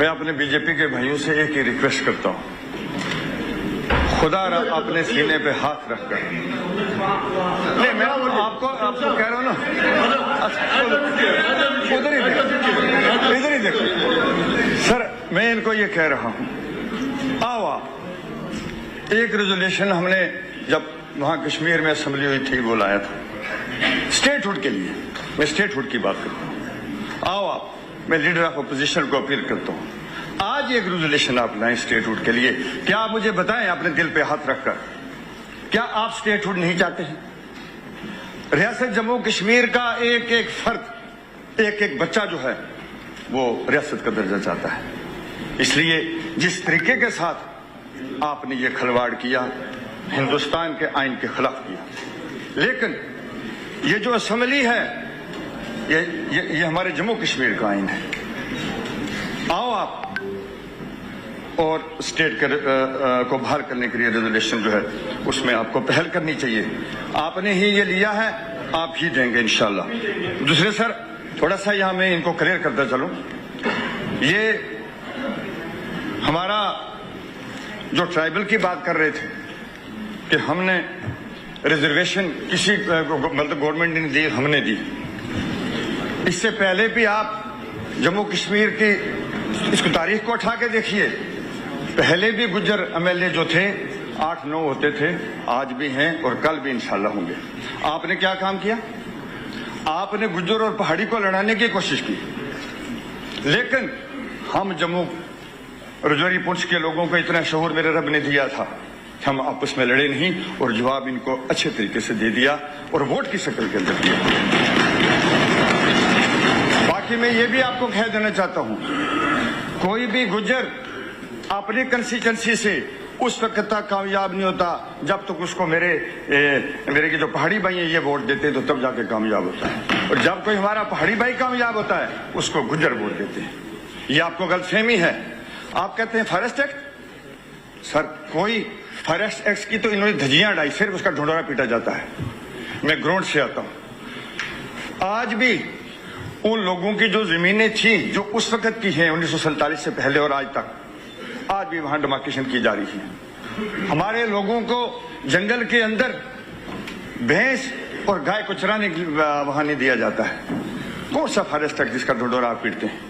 मैं अपने बीजेपी के भाइयों से एक ही रिक्वेस्ट करता हूँ, खुदा अपने सीने पे हाथ रखकर, नहीं मैं आपको कह रहा हूँ ना, उधर ही देखो, इधर ही देखो सर, मैं इनको ये कह रहा हूँ, आओ आप एक रेजोल्यूशन हमने जब वहाँ कश्मीर में असेंबली हुई थी वो लाया था स्टेटहुड के लिए, मैं स्टेटहुड की बात करता हूँ, आओ आप, मैं लीडर ऑफ अपोजिशन को अपील करता हूँ, आज एक रेजोल्यूशन आप लाएं स्टेटहुड के लिए। क्या आप मुझे बताएं अपने दिल पे हाथ रखकर, क्या आप स्टेटहुड नहीं चाहते हैं? रियासत जम्मू कश्मीर का एक एक फर्द, एक एक बच्चा जो है वो रियासत का दर्जा चाहता है। इसलिए जिस तरीके के साथ आपने ये खिलवाड़ किया, हिंदुस्तान के आइन के खिलाफ किया, लेकिन ये जो असेंबली है ये हमारे जम्मू कश्मीर का आइन है। आओ आप और स्टेट को बहाल करने के लिए रेजोल्यूशन जो है उसमें आपको पहल करनी चाहिए। आपने ही ये लिया है, आप ही देंगे इंशाल्लाह। दूसरे सर, थोड़ा सा यहाँ मैं इनको क्लियर करता चलूं, ये हमारा जो ट्राइबल की बात कर रहे थे कि हमने रिजर्वेशन किसी मतलब गवर्नमेंट ने दी, हमने दी। इससे पहले भी आप जम्मू कश्मीर की इसको तारीख को उठा के देखिए, पहले भी गुज्जर एमएलए जो थे 8-9 होते थे, आज भी हैं और कल भी इंशाल्लाह होंगे। आपने क्या काम किया? आपने गुज्जर और पहाड़ी को लड़ाने की कोशिश की, लेकिन हम जम्मू रजौरी पुंछ के लोगों को इतना शऊर मेरे रब ने दिया था, हम आपस में लड़े नहीं और जवाब इनको अच्छे तरीके से दे दिया और वोट की शक्ल के अंदर दिया। बाकी मैं ये भी आपको कह देना चाहता हूं, कोई भी गुज्जर अपनी कंस्टिट्यूएंसी से उस वक्त तक कामयाब नहीं होता जब तक उसको मेरे के जो पहाड़ी भाई हैं ये वोट देते हैं, तो तब जाके कामयाब होता है। और जब कोई हमारा पहाड़ी भाई कामयाब होता है उसको गुज्जर वोट देते हैं। ये आपको गलतफहमी है। आप कहते हैं फॉरेस्ट एक्ट, सर कोई फॉरेस्ट एक्ट की तो इन्होंने धज्जियां उड़ाई, सिर्फ उसका ढोंढोरा पीटा जाता है। मैं ग्राउंड से आता हूं, आज भी उन लोगों की जो जमीनें थी जो उस वक्त की हैं 1947 से पहले और आज तक, आज भी वहां डिमार्केशन की जा रही है। हमारे लोगों को जंगल के अंदर भैंस और गाय को चराने वहां नहीं दिया जाता है। कौन सा फॉरेस्ट एक्ट जिसका ढोंढोरा आप पीटते हैं?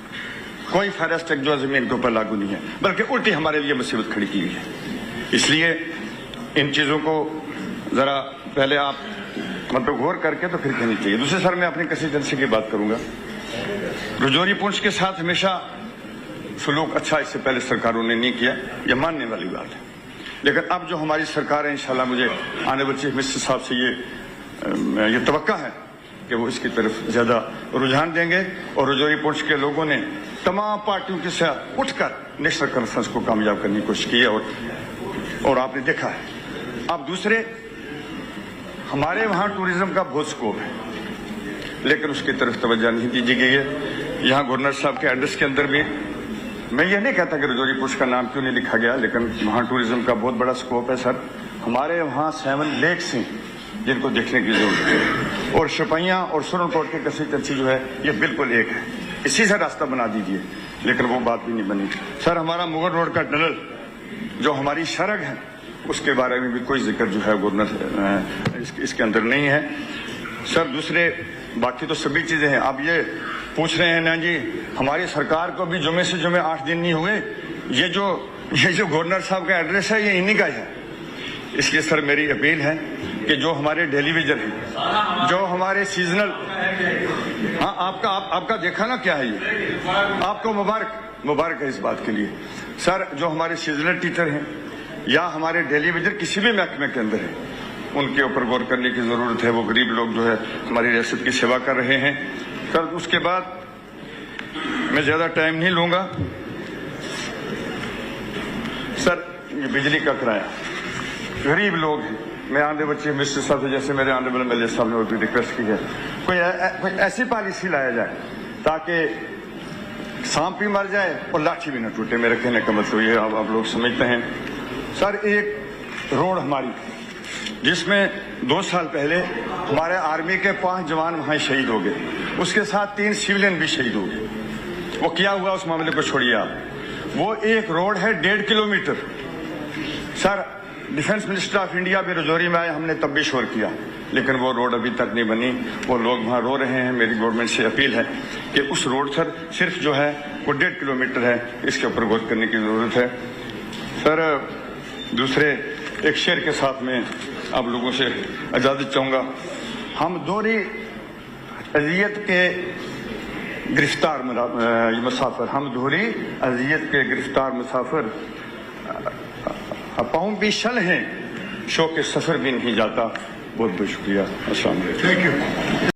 कोई फॉरेस्ट एक्ट जो जमीन के ऊपर लागू नहीं है, बल्कि उल्टी हमारे लिए मुसीबत खड़ी की हुई है। इसलिए इन चीजों को जरा पहले आप मतलब गौर करके तो फिर कहनी चाहिए। दूसरे सर, मैं अपनी कंस्टिट्यूएंसी की बात करूंगा। रजौरी पुंछ के साथ हमेशा सलूक अच्छा इससे पहले सरकारों ने नहीं किया, यह मानने वाली बात है। लेकिन अब जो हमारी सरकार है, इंशाल्लाह मुझे आने वाले चीफ मिनिस्टर साहब से ये तवक्का है कि वो इसकी तरफ ज्यादा रुझान देंगे। और रजौरी पुंछ के लोगों ने तमाम पार्टियों के साथ उठकर नेशनल कॉन्फ्रेंस को कामयाब करने की कोशिश की है और आपने देखा है। अब दूसरे, हमारे वहां टूरिज्म का बहुत स्कोप है, लेकिन उसकी तरफ तवज्जो नहीं दी गई है। यहाँ गवर्नर साहब के एड्रेस के अंदर भी, मैं ये नहीं कहता कि रजौरी पुंछ का नाम क्यों नहीं लिखा गया, लेकिन वहाँ टूरिज्म का बहुत बड़ा स्कोप है सर। हमारे वहाँ 7 लेक्स हैं जिनको देखने की जरूरत है, और शपैयाँ और सुरनकोट की कंस्टिट्यूएंसी जो है ये बिल्कुल एक है। इसी से रास्ता बना दीजिए, लेकिन वो बात भी नहीं बनी। सर, हमारा मुगल रोड का टनल जो हमारी सड़क है उसके बारे में भी कोई जिक्र जो है गवर्नर इसके अंदर नहीं है। सर दूसरे, बाकी तो सभी चीजें हैं। अब ये पूछ रहे हैं ना जी, हमारी सरकार को भी जुमे से जुमे 8 दिन नहीं हुए, ये जो गवर्नर साहब का एड्रेस है ये इन्हीं का है। इसलिए सर मेरी अपील है कि जो हमारे डेली विजन है, जो हमारे सीजनल, हाँ आपका देखा ना क्या है ये, आपको मुबारक है इस बात के लिए। सर जो हमारे सीजनल टीचर हैं या हमारे डेली विजन किसी भी महकमे के अंदर है, उनके ऊपर गौर करने की जरूरत है। वो गरीब लोग जो है हमारी रियासत की सेवा कर रहे हैं। सर उसके बाद मैं ज्यादा टाइम नहीं लूंगा। सर ये बिजली का किराया, गरीब लोग हैं। मैं आने बच्चे मिनिस्टर साहब से, जैसे मेरे आने वाले एमएलए साहब ने भी रिक्वेस्ट की है, कोई ऐसी पॉलिसी लाया जाए ताकि सांप भी मर जाए और लाठी भी न टूटे। मेरे कहने का मतलब ये आप लोग समझते हैं। सर एक रोड हमारी जिसमें 2 साल पहले हमारे आर्मी के 5 जवान वहां शहीद हो गए, उसके साथ 3 सिविलियन भी शहीद हो गए। वो क्या हुआ उस मामले को छोड़िए आप। وہ ایک روڈ ہے 1.5 kilometre. Sir defence minister of India بھی رجوری میں آئے, ہم نے تب بھی شور کیا, لیکن وہ روڈ ابھی تک نہیں بنی. وہ لوگ وہاں رو رہے ہیں. میری گورنمنٹ سے اپیل ہے کہ اس روڈ سر صرف جو ہے وہ 1.5 کلومیٹر ہے, اس کے اوپر غور کرنے کی ضرورت ہے. سر دوسرے ایک شعر کے ساتھ میں آپ لوگوں سے اجازت چاہوں گا. ہم دوہری اذیت کے گرفتار مسافر, ہم دوہری اذیت کے گرفتار مسافر, پاؤں بھی شل ہیں, شوق سفر بھی نہیں جاتا. بہت بہت شکریہ. السلام علیکم. Thank you.